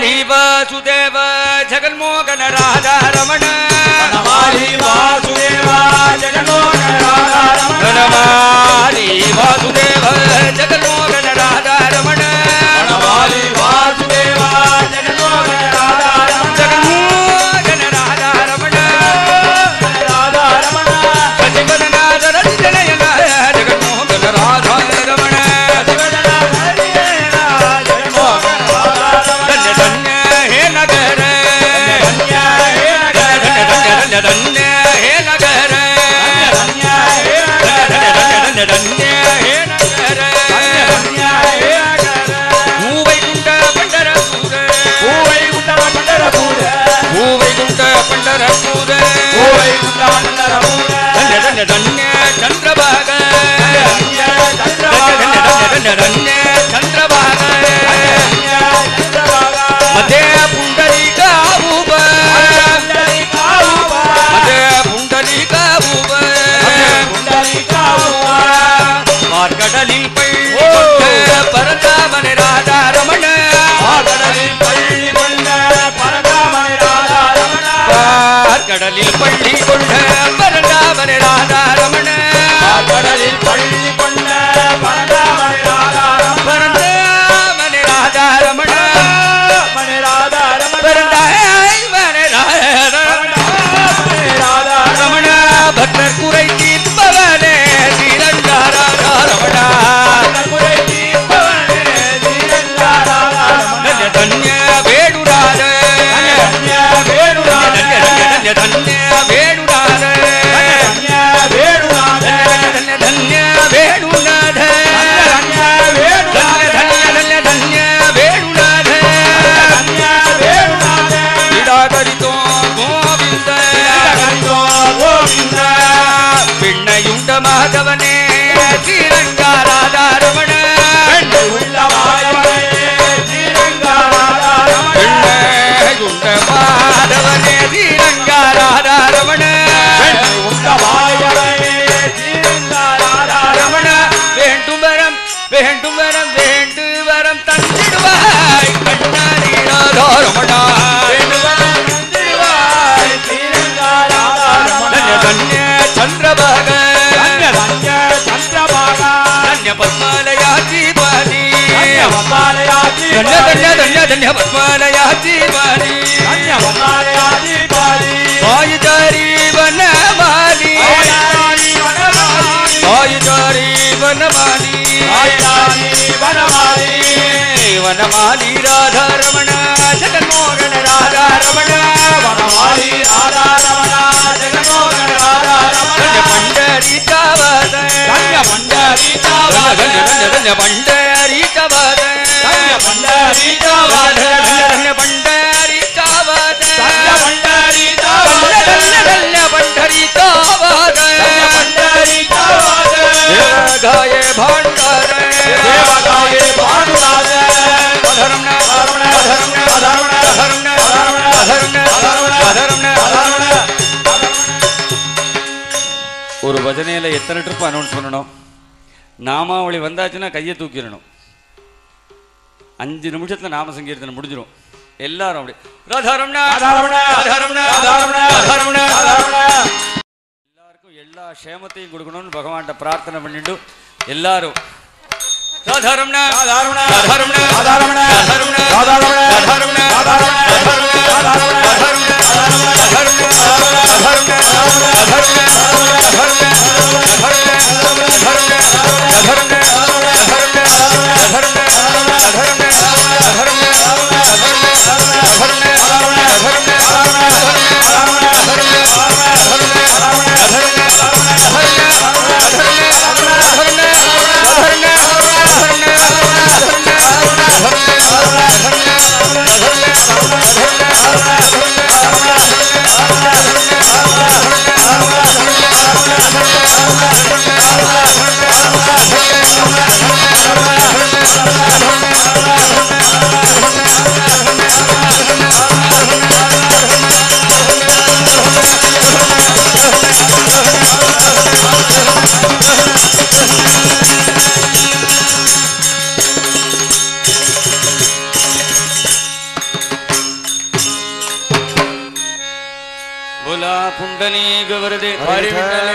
वनमाली वासुदेव जगन्मोहन राधा रमण वनमाली वासुदेव जगन्मोहन राधा रमण वनमाली वासुदेव जगन्मोहन राधा रमण वनमाली वासुदेव जगन्मोहन राधा रमण जगन्मोहन राधा रमण राधा रमण सचिवनाथ रंजनयन जगन्मोहन राधा रमण धन्य हे नगर धन्य हे नगर भूवैकुंठ पंढरपूर भूवैकुंठ पंढरपूर भूवैकुंठ पंढरपूर भूवैकुंठ पंढरपूर धन्य धन्य धन्य चंद्रभाग धन्य धन्य चंद्रभाग मध्य पुंडरीका भूप கடலில் பள்ளி கொண்ட பரந்தாமனை ராதா ரமண கடலில் பள்ளி கொண்ட பரந்தாமனை ராதா ரமண கடலில் பள்ளி கொண்ட பரந்தாமனை ராதா ரமண கடலில் பள்ளி கொண்ட பரந்தாமனை ராதா ரமண பரந்தாமனை ராதா ரமண மனை ராதா ரமண பரந்தாமனை ராதா ரமண பக்தர் குறை தீர்ப்பவனே ஸ்ரீரங்காரா धन्य वेणुनाथ धन्य वेणुनाथ धन्य वेणुनाथ धन्य वेणुनाथ धन्य वेणुनाथ धन्य वेणुनाथ पीड़ा करितो गोविंद गोविंद पिण्णयुंड माधवने श्रीरंगा राधा रमण மாதவனே ஸ்ரீரங்கா ராதா ரமண ரமண வேண்டும் வரம் வேண்டும் வரம் வேண்டு வரம் தந்திடுவாய் கண்ணாடி ராதா ரமண தன்ய சந்திரபாக தன்ய பத்மாலயா ஜீவானி धन्य धन्य धन्य पद्मालया जीवानी वायुचारी वनमाली वायुचारी वनमाली वनमाली राधा रमण जगन्मोहन राधा रमण वनमाली राधा रमण जगन्मोहन राधा रमण पंडरी चावद धन्य पंडरी चावद धन्य पंडरी चावद पंडरी चावद धन्य पंडरी चावद धन्य पंडरी चावद धन्य पंडरी चावद पंडरी चावद देवगाये भांडार देवगाये भांडार अधर्मण अधर्मण अधर्मण अधर्मण अधर्मण अधर्मण अधर्मण ஒரு பஜனையில எத்தனை ட்ரிப் அனௌன்ஸ் பண்ணணும் நாமாவளி வந்தாச்சுன்னா கையை தூக்கிடணும் 5 நிமிஷத்துல நாம சங்கீர்த்தனை முடிஞ்சிரும் எல்லாரும் அப்படி ராதாரமணா ராதாரமணா ராதாரமணா ராதாரமணா ராதாரமணா ராதாரமணா எல்லாருக்கும் எல்லா க்ஷேமத்தையும் கொடுக்கணும்னு பகவான்கிட்ட பிரார்த்தனை பண்ணிட்டு எல்லாரும் ராதாரமணா ராதாரமணா ராதாரமணா ராதாரமணா ராதாரமணா ராதாரமணா ராதாரமணா ராதாரமணா ராதாரமணா धन्य बोला पुंडलीक वरदे हरी विठ्ठल